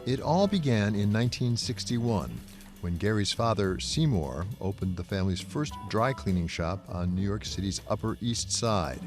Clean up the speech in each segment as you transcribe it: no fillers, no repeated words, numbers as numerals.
It all began in 1961 when Gary's father, Seymour, opened the family's first dry cleaning shop on New York City's Upper East Side.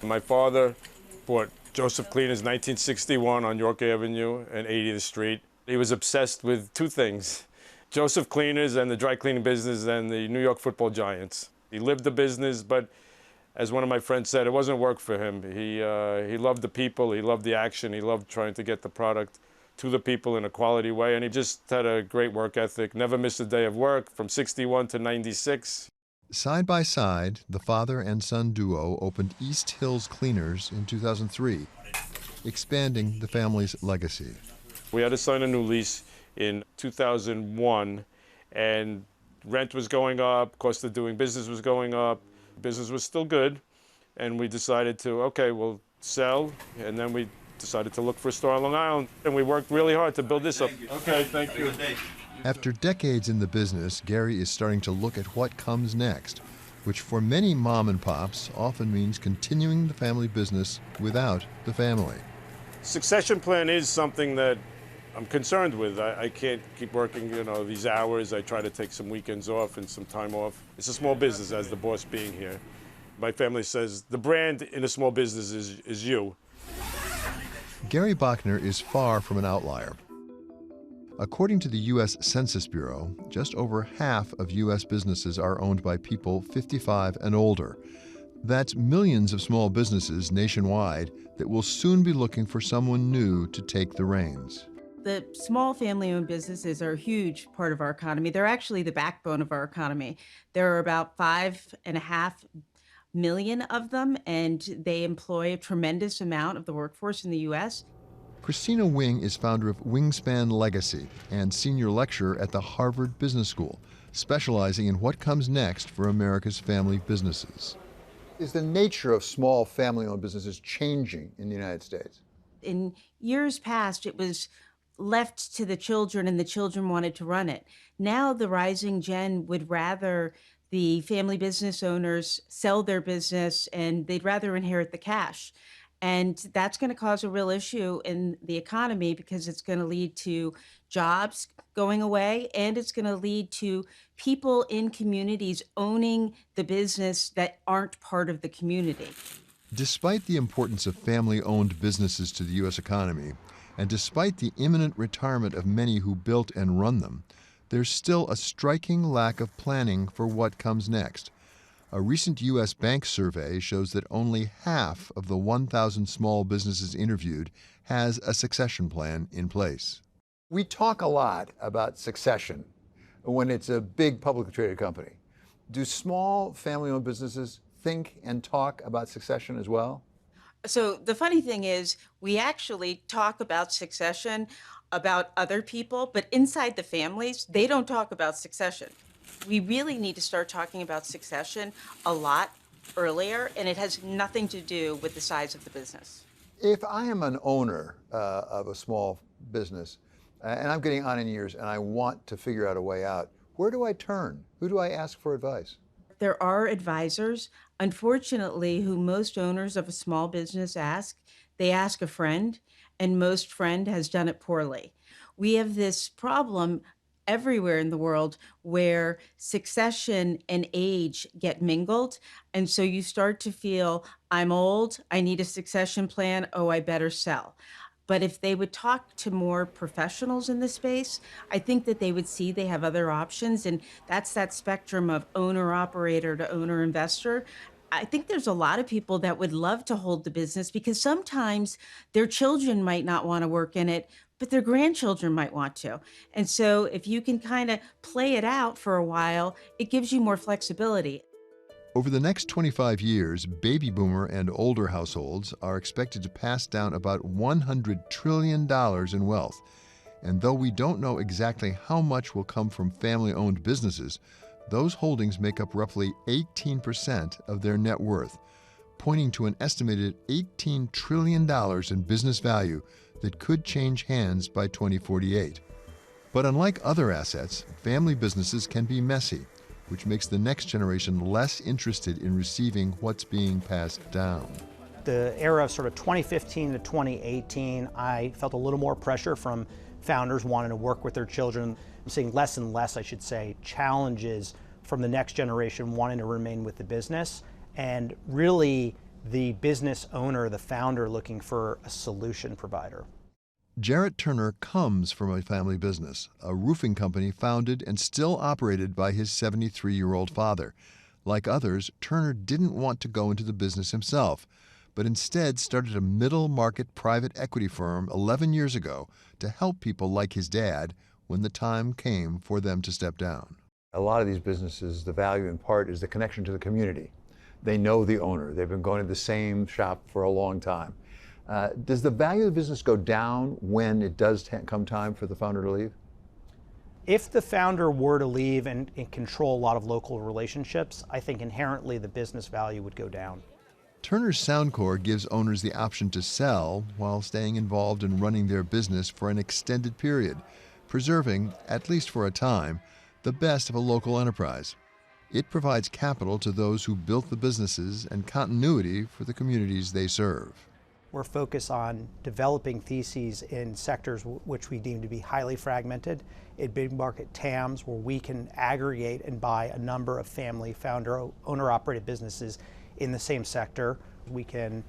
My father bought Joseph Cleaner's 1961 on York Avenue and 80th Street. He was obsessed with two things, Joseph Cleaner's and the dry cleaning business and the New York football Giants. He lived the business, but as one of my friends said, it wasn't work for him. He loved the people, he loved the action, he loved trying to get the product to the people in a quality way, and he just had a great work ethic, never missed a day of work from 61 to 96. Side by side, the father and son duo opened East Hills Cleaners in 2003, expanding the family's legacy. We had to sign a new lease in 2001, and rent was going up, cost of doing business was going up, business was still good, and we decided to, okay, we'll sell, and then we decided to look for a store on Long Island, and we worked really hard to build this up. Okay, thank you. After decades in the business, Gary is starting to look at what comes next, which for many mom and pops often means continuing the family business without the family. Succession plan is something that I'm concerned with. I can't keep working, these hours. I try to take some weekends off and some time off. It's a small business, as the boss being here. My family says the brand in a small business is you. Gary Bochner is far from an outlier. According to the U.S. Census Bureau, just over half of U.S. businesses are owned by people 55 and older. That's millions of small businesses nationwide that will soon be looking for someone new to take the reins. The small family-owned businesses are a huge part of our economy. They're actually the backbone of our economy. There are about 5.5 million of them, and they employ a tremendous amount of the workforce in the U.S. Christina Wing is founder of Wingspan Legacy and senior lecturer at the Harvard Business School, specializing in what comes next for America's family businesses. Is the nature of small family-owned businesses changing in the United States? In years past, it was left to the children, and the children wanted to run it. Now the rising gen would rather the family business owners sell their business, and they'd rather inherit the cash. And that's going to cause a real issue in the economy, because it's going to lead to jobs going away, and it's going to lead to people in communities owning the business that aren't part of the community. Despite the importance of family-owned businesses to the U.S. economy, and despite the imminent retirement of many who built and run them, there's still a striking lack of planning for what comes next. A recent U.S. bank survey shows that only half of the 1,000 small businesses interviewed has a succession plan in place. We talk a lot about succession when it's a big publicly traded company. Do small family-owned businesses think and talk about succession as well? So the funny thing is, we actually talk about succession about other people, but inside the families, they don't talk about succession. We really need to start talking about succession a lot earlier, and it has nothing to do with the size of the business. If I am an owner of a small business, and I'm getting on in years, and I want to figure out a way out, where do I turn? Who do I ask for advice? There are advisors, unfortunately, who most owners of a small business ask. They ask a friend, and most friend has done it poorly. We have this problem everywhere in the world where succession and age get mingled. And so you start to feel, I'm old, I need a succession plan, oh, I better sell. But if they would talk to more professionals in the space, I think that they would see they have other options. And that's that spectrum of owner-operator to owner-investor. I think there's a lot of people that would love to hold the business, because sometimes their children might not want to work in it, but their grandchildren might want to. And so if you can kind of play it out for a while, it gives you more flexibility. Over the next 25 years, baby boomer and older households are expected to pass down about $100 trillion in wealth. And though we don't know exactly how much will come from family-owned businesses, those holdings make up roughly 18% of their net worth, pointing to an estimated $18 trillion in business value that could change hands by 2048. But unlike other assets, family businesses can be messy, which makes the next generation less interested in receiving what's being passed down. The era of sort of 2015 to 2018, I felt a little more pressure from founders wanting to work with their children. I'm seeing less and less, I should say, challenges from the next generation wanting to remain with the business, and really the business owner, the founder, looking for a solution provider. Jarrett Turner comes from a family business, a roofing company founded and still operated by his 73-year-old father. Like others, Turner didn't want to go into the business himself, but instead started a middle-market private equity firm 11 years ago to help people like his dad when the time came for them to step down. A lot of these businesses, the value in part is the connection to the community. They know the owner. They've been going to the same shop for a long time. Does the value of the business go down when it does come time for the founder to leave? If the founder were to leave and control a lot of local relationships, I think inherently the business value would go down. Turner's Soundcore gives owners the option to sell while staying involved in running their business for an extended period, preserving, at least for a time, the best of a local enterprise. It provides capital to those who built the businesses and continuity for the communities they serve. We're focused on developing theses in sectors which we deem to be highly fragmented, in big market TAMs where we can aggregate and buy a number of family founder owner-operated businesses in the same sector. We can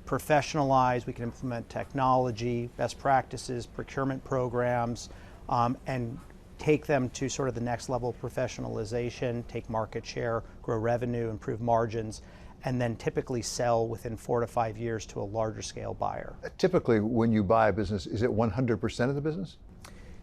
professionalize, we can implement technology, best practices, procurement programs, and take them to sort of the next level of professionalization, take market share, grow revenue, improve margins, and then typically sell within 4 to 5 years to a larger scale buyer. Typically, when you buy a business, is it 100% of the business?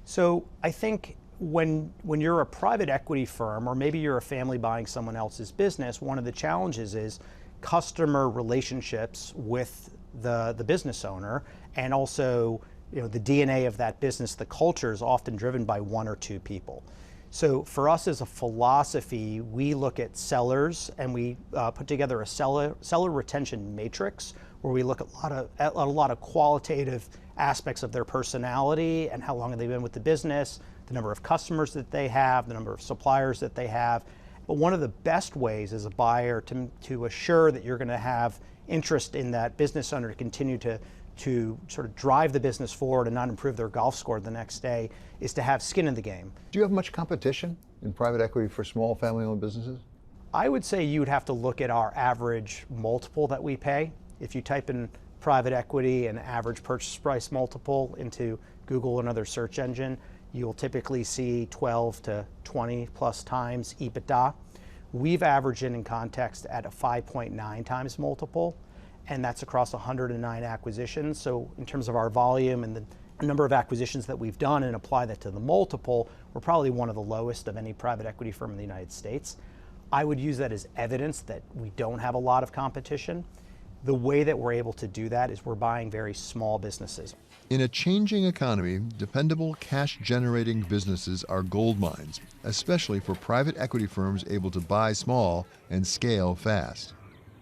So I think when you're a private equity firm, or maybe you're a family buying someone else's business, one of the challenges is customer relationships with the business owner, and also the DNA of that business, the culture is often driven by 1 or 2 people. So for us as a philosophy, we look at sellers and we put together a seller retention matrix where we look at a lot of qualitative aspects of their personality and how long have they been with the business, the number of customers that they have, the number of suppliers that they have. But one of the best ways as a buyer to assure that you're going to have interest in that business owner to continue to sort of drive the business forward and not improve their golf score the next day is to have skin in the game. Do you have much competition in private equity for small family-owned businesses? I would say you would have to look at our average multiple that we pay. If you type in private equity and average purchase price multiple into Google or another search engine, you'll typically see 12 to 20 plus times EBITDA. We've averaged in context at a 5.9 times multiple, and that's across 109 acquisitions. So in terms of our volume and the number of acquisitions that we've done and apply that to the multiple, we're probably one of the lowest of any private equity firm in the United States. I would use that as evidence that we don't have a lot of competition. The way that we're able to do that is we're buying very small businesses. In a changing economy, dependable cash-generating businesses are gold mines, especially for private equity firms able to buy small and scale fast.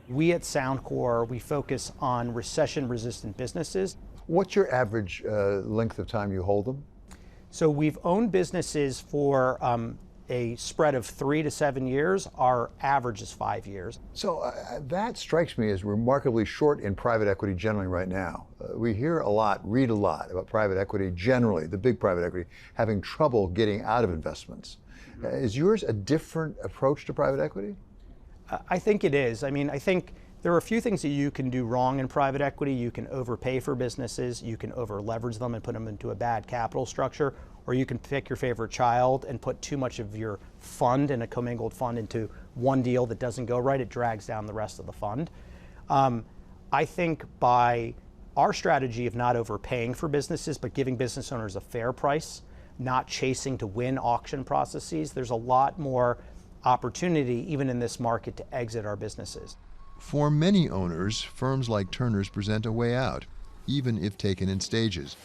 We at Soundcore, we focus on recession-resistant businesses. What's your average length of time you hold them? So we've owned businesses for a spread of 3 to 7 years. Our average is 5 years. So that strikes me as remarkably short in private equity generally right now. We hear a lot, read a lot about private equity generally, the big private equity, having trouble getting out of investments. Is yours a different approach to private equity? I think it is. I mean, I think there are a few things that you can do wrong in private equity. You can overpay for businesses, you can over leverage them and put them into a bad capital structure, or you can pick your favorite child and put too much of your fund in a commingled fund into one deal that doesn't go right. It drags down the rest of the fund. I think by our strategy of not overpaying for businesses, but giving business owners a fair price, not chasing to win auction processes, there's a lot more opportunity, even in this market, to exit our businesses. For many owners, firms like Turner's present a way out, even if taken in stages.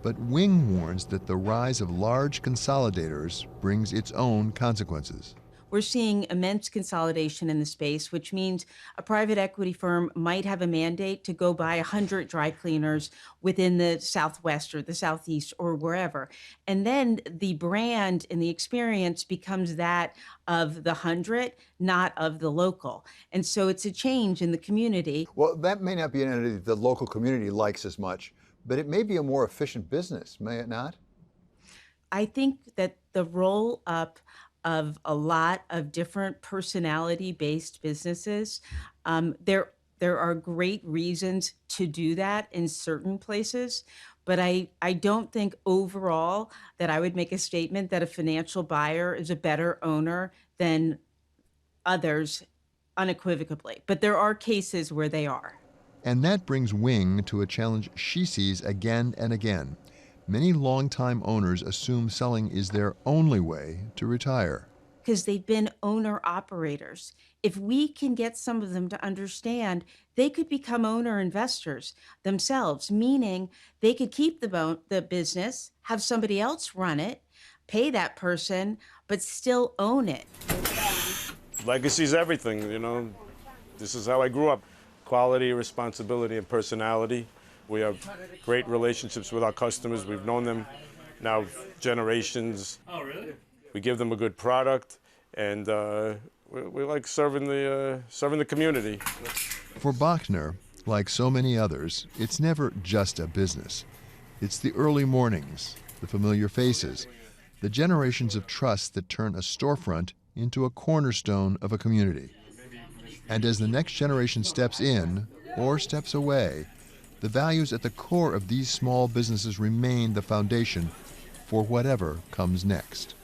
But Wing warns that the rise of large consolidators brings its own consequences. we're seeing immense consolidation in the space, which means a private equity firm might have a mandate to go buy 100 dry cleaners within the Southwest or the Southeast or wherever. And then the brand and the experience becomes that of the 100, not of the local. And so it's a change in the community. Well, that may not be an entity that the local community likes as much, but it may be a more efficient business, may it not? I think that the roll up of a lot of different personality-based businesses, there are great reasons to do that in certain places, but I don't think overall that I would make a statement that a financial buyer is a better owner than others unequivocally. But there are cases where they are. And that brings Wing to a challenge she sees again and again. Many longtime owners assume selling is their only way to retire. Because they've been owner-operators. If we can get some of them to understand, they could become owner investors themselves, meaning they could keep the business, have somebody else run it, pay that person, but still own it. Legacy's everything, you know. This is how I grew up. Quality, responsibility, and personality. We have great relationships with our customers. We've known them now generations. Oh, really? We give them a good product, and we like serving the community. For Bochner, like so many others, it's never just a business. It's the early mornings, the familiar faces, the generations of trust that turn a storefront into a cornerstone of a community. And as the next generation steps in or steps away, the values at the core of these small businesses remain the foundation for whatever comes next.